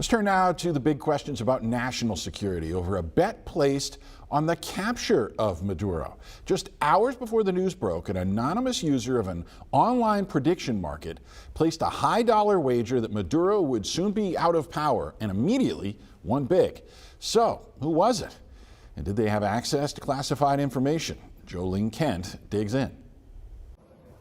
Let's turn now to the big questions about national security over a bet placed on the capture of Maduro. Just hours before the news broke, an anonymous user of an online prediction market placed a high-dollar wager that Maduro would soon be out of power and immediately won big. So, who was it? And did they have access to classified information? Jolene Kent digs in.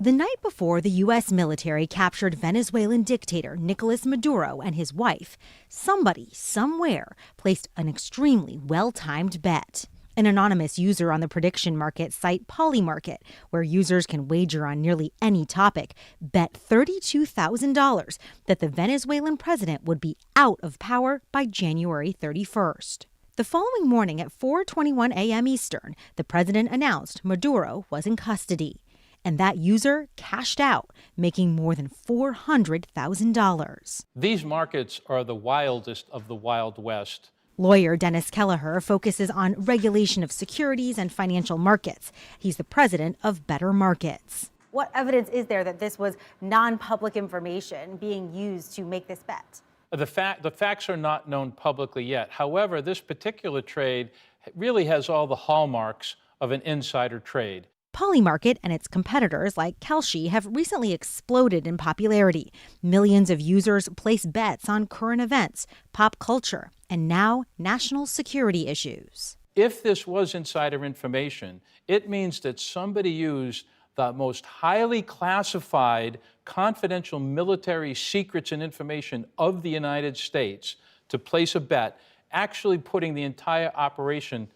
The night before the U.S. military captured Venezuelan dictator Nicolás Maduro and his wife, somebody, somewhere, placed an extremely well-timed bet. An anonymous user on the prediction market site Polymarket, where users can wager on nearly any topic, bet $32,000 that the Venezuelan president would be out of power by January 31st. The following morning at 4:21 a.m. Eastern, the president announced Maduro was in custody. And that user cashed out, making more than $400,000. These markets are the wildest of the Wild West. Lawyer Dennis Kelleher focuses on regulation of securities and financial markets. He's the president of Better Markets. What evidence is there that this was non-public information being used to make this bet? The facts are not known publicly yet. However, this particular trade really has all the hallmarks of an insider trade. Polymarket and its competitors like Kalshi have recently exploded in popularity. Millions of users place bets on current events, pop culture, and now national security issues. If this was insider information, it means that somebody used the most highly classified, confidential military secrets and information of the United States to place a bet, actually putting the entire operation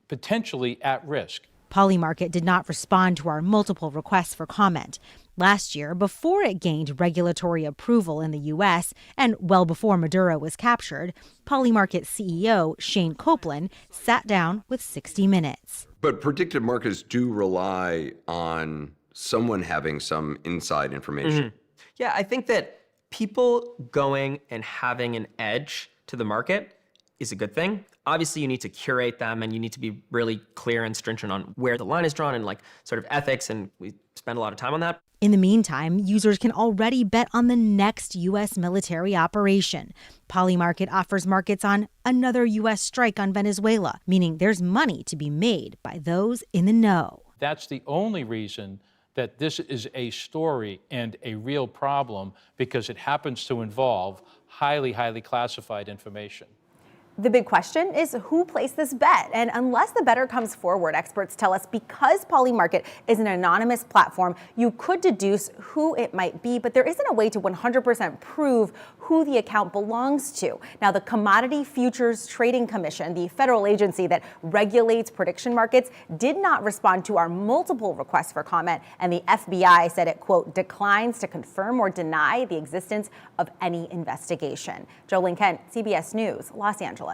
potentially at risk. Polymarket did not respond to our multiple requests for comment. Last year, before it gained regulatory approval in the U.S., and well before Maduro was captured, Polymarket CEO Shane Copeland sat down with 60 Minutes. But predictive markets do rely on someone having some inside information. Yeah, I think that people going and having an edge to the market is a good thing. Obviously, you need to curate them and you need to be really clear and stringent on where the line is drawn and like sort of ethics, and we spend a lot of time on that. In the meantime, users can already bet on the next U.S. military operation. Polymarket offers markets on another U.S. strike on Venezuela, meaning there's money to be made by those in the know. That's the only reason that this is a story and a real problem, because it happens to involve highly, highly classified information. The big question is who placed this bet? And unless the bettor comes forward, experts tell us because Polymarket is an anonymous platform, you could deduce who it might be, but there isn't a way to 100% prove who the account belongs to. Now, the Commodity Futures Trading Commission, the federal agency that regulates prediction markets, did not respond to our multiple requests for comment, and the FBI said it, quote, declines to confirm or deny the existence of any investigation. Jolene Kent, CBS News, Los Angeles.